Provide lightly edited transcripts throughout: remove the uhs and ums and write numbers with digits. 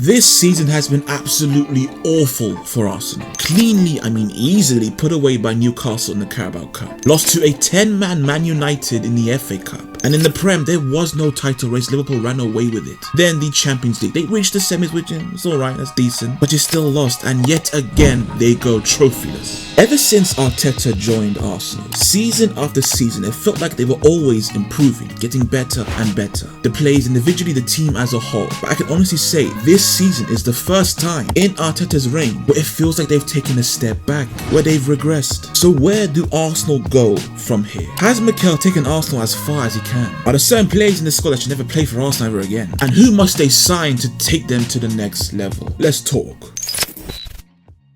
This season has been absolutely awful for Arsenal. Cleanly, I mean easily, put away by Newcastle in the Carabao Cup. Lost to a 10-man Man United in the FA Cup. And in the Prem, there was no title race. Liverpool ran away with it. Then the Champions League. They reached the semis, which is alright, that's decent. But you still lost. And yet again, they go trophyless. Ever since Arteta joined Arsenal, season after season, it felt like they were always improving, getting better and better. The players individually, the team as a whole. But I can honestly say, this season is the first time in Arteta's reign where it feels like they've taken a step back, where they've regressed. So where do Arsenal go from here? Has Mikel taken Arsenal as far as he can? Are there certain players in the squad that should never play for Arsenal ever again? And who must they sign to take them to the next level? Let's talk.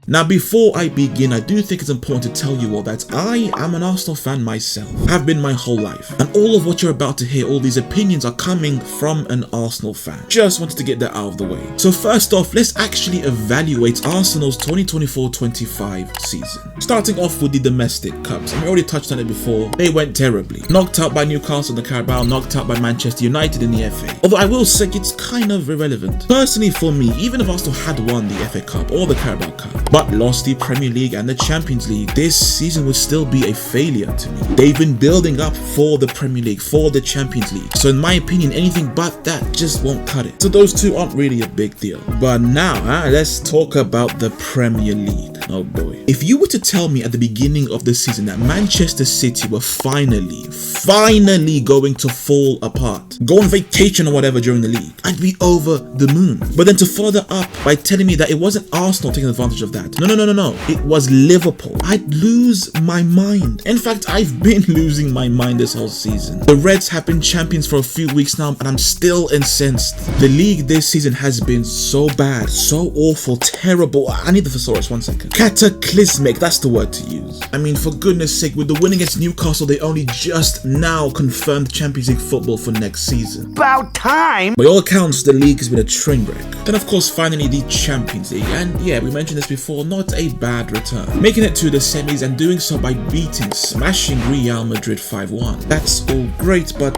Now, before I begin, I do think it's important to tell you all that I am an Arsenal fan myself. Have been my whole life. And all of what you're about to hear, all these opinions are coming from an Arsenal fan. Just wanted to get that out of the way. So first off, let's actually evaluate Arsenal's 2024-25 season. Starting off with the domestic cups. I already touched on it before. They went terribly. Knocked out by Newcastle in the Carabao, knocked out by Manchester United in the FA. Although I will say it's kind of irrelevant. Personally for me, even if Arsenal had won the FA Cup or the Carabao Cup, but lost the Premier League and the Champions League, this season would still be a failure to me. They've been building up for the Premier League, for the Champions League. So in my opinion, anything but that just won't cut it. So those two aren't really a big deal. But now, let's talk about the Premier League. Oh boy. If you were to tell me at the beginning of the season that Manchester City were finally going to fall apart, go on vacation or whatever during the league, I'd be over the moon. But then to follow that up by telling me that it wasn't Arsenal taking advantage of that. No. It was Liverpool. I'd lose my mind. In fact, I've been losing my mind this whole season. The Reds have been champions for a few weeks now, and I'm still incensed. The league this season has been so bad, so awful, terrible. I need the thesaurus, 1 second. Cataclysmic, that's the word to use. I mean, for goodness sake, with the win against Newcastle, they only just now confirmed Champions League football for next season. About time! By all accounts, the league has been a train wreck. Then of course, finally the Champions League. And yeah, we mentioned this before, not a bad return. Making it to the semis and doing so by smashing Real Madrid 5-1. That's all great, but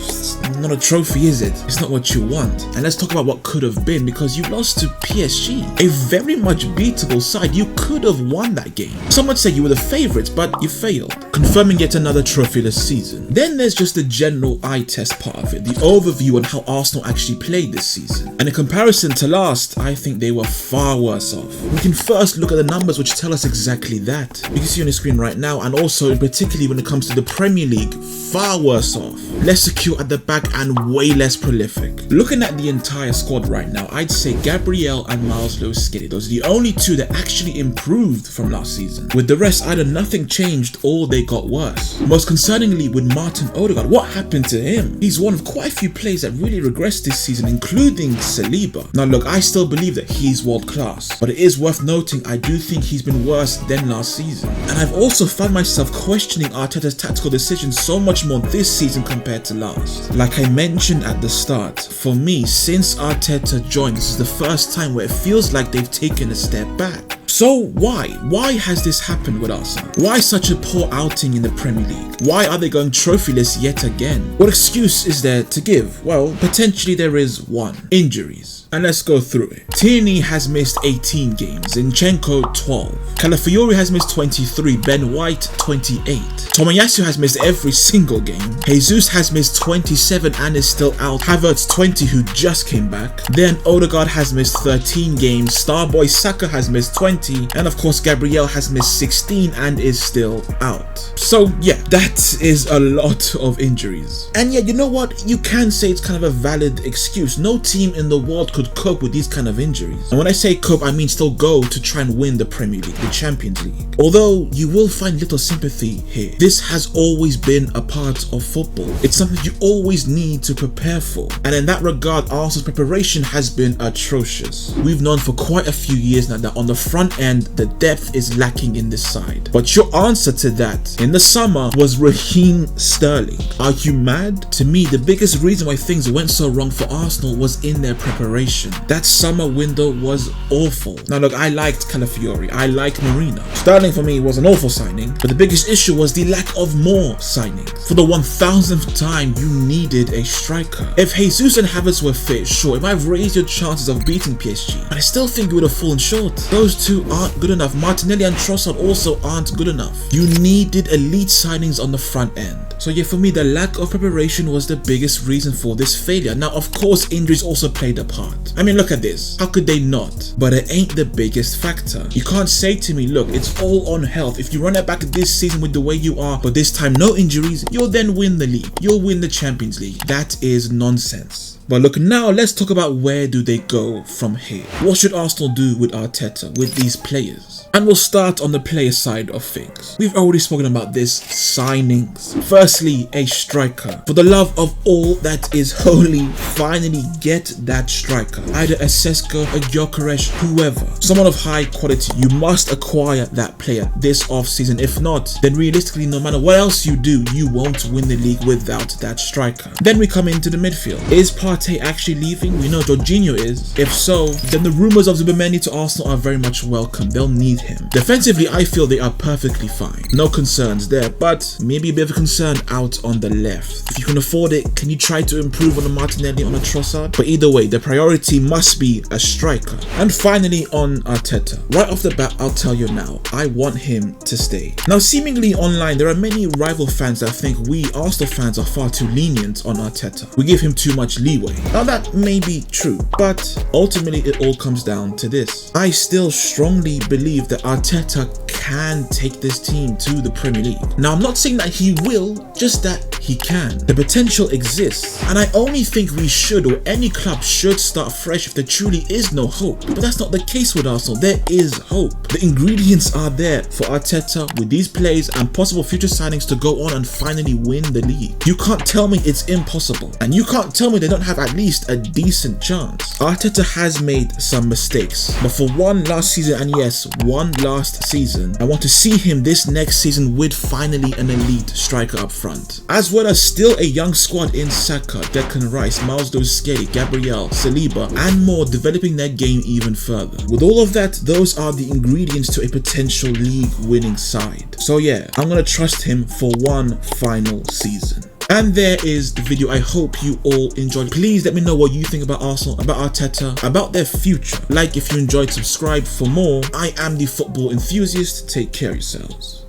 not a trophy, is it? It's not what you want. And let's talk about what could have been, because you lost to PSG, a very much beatable side. You could have won that game. Some would say you were the favourites, but you failed, confirming yet another trophyless season. Then there's just the general eye test part of it, the overview on how Arsenal actually played this season. And in comparison to last, I think they were far worse off. We can first look at the numbers which tell us exactly that. You can see on the screen right now, and also particularly when it comes to the Premier League, far worse off. Less secure at the back and way less prolific. Looking at the entire squad right now, I'd say Gabriel and Miles Lewis-Skelly, those are the only two that actually improved from last season. With the rest, either nothing changed or they got worse. Most concerningly, with Martin Odegaard, what happened to him? He's one of quite a few players that really regressed this season, including Saliba. Now look, I still believe that he's world class, but it is worth noting I do think he's been worse than last season. And I've also found myself questioning Arteta's tactical decisions so much more this season compared to last. Like I mentioned at the start, for me, since Arteta joined, this is the first time where it feels like they've taken a step back. So why? Why has this happened with Arsenal? Why such a poor outing in the Premier League? Why are they going trophyless yet again? What excuse is there to give? Well, potentially there is one: injuries. And let's go through it. Tierney has missed 18 games, Zinchenko 12, Calafiori has missed 23, Ben White 28, Tomiyasu has missed every single game, Jesus has missed 27 and is still out, Havertz 20 who just came back, then Odegaard has missed 13 games, Starboy Saka has missed 20, and of course Gabriel has missed 16 and is still out. So yeah, that is a lot of injuries. And yeah, you know what? You can say it's kind of a valid excuse. No team in the world could cope with these kind of injuries. And when I say cope, I mean still go to try and win the Premier League, the Champions League. Although you will find little sympathy here. This has always been a part of football. It's something you always need to prepare for. And in that regard, Arsenal's preparation has been atrocious. We've known for quite a few years now that on the front end, the depth is lacking in this side. But your answer to that in the summer was Raheem Sterling. Are you mad? To me, the biggest reason why things went so wrong for Arsenal was in their preparation. preparation. That summer window was awful. Now look, I liked Calafiori, I liked Marino. Sterling for me was an awful signing, but the biggest issue was the lack of more signings. For the 1000th time, you needed a striker. If Jesus and Havertz were fit, sure, it might have raised your chances of beating PSG, but I still think you would have fallen short. Those two aren't good enough. Martinelli and Trossard also aren't good enough. You needed elite signings on the front end. So yeah, for me, the lack of preparation was the biggest reason for this failure. Now, of course, injuries also played a part. I mean, look at this. How could they not? But it ain't the biggest factor. You can't say to me, look, it's all on health. If you run it back this season with the way you are, but this time no injuries, you'll then win the league. You'll win the Champions League. That is nonsense. But look, now let's talk about where do they go from here. What should Arsenal do with Arteta, with these players? And we'll start on the player side of things. We've already spoken about this, signings. Firstly, a striker. For the love of all that is holy, finally get that striker. Either a Sesko, a gyokeres, whoever. Someone of high quality. You must acquire that player this off-season. If not, then realistically, no matter what else you do, you won't win the league without that striker. Then we come into the midfield. Is Partey actually leaving? We know Jorginho is. If so, then the rumours of Zubimendi to Arsenal are very much welcome. They'll need him. Defensively, I feel they are perfectly fine. No concerns there, but maybe a bit of a concern out on the left. If you can afford it, can you try to improve on a Martinelli, on a Trossard? But either way, the priority must be a striker. And finally, on Arteta. Right off the bat, I'll tell you now, I want him to stay. Now, seemingly online, there are many rival fans that think we Arsenal fans are far too lenient on Arteta. We give him too much leeway. Now, that may be true, but ultimately it all comes down to this. I still strongly believe that Arteta can take this team to the Premier League. Now, I'm not saying that he will, just that he can. The potential exists, and I only think we should, or any club should, start fresh if there truly is no hope. But that's not the case with Arsenal. There is hope. The ingredients are there for Arteta with these players and possible future signings to go on and finally win the league. You can't tell me it's impossible, and you can't tell me they don't have at least a decent chance. Arteta has made some mistakes, but for one last season, and yes, one last season, I want to see him this next season with finally an elite striker up front, as well as still a young squad in Saka, Declan Rice, Miles Lewis-Skelly, Gabriel, Saliba, and more, developing their game even further. With all of that, those are the ingredients to a potential league winning side. So yeah, I'm gonna trust him for one final season. And there is the video. I hope you all enjoyed. Please let me know what you think about Arsenal, about Arteta, about their future. Like if you enjoyed, subscribe for more. I am the football enthusiast. Take care of yourselves.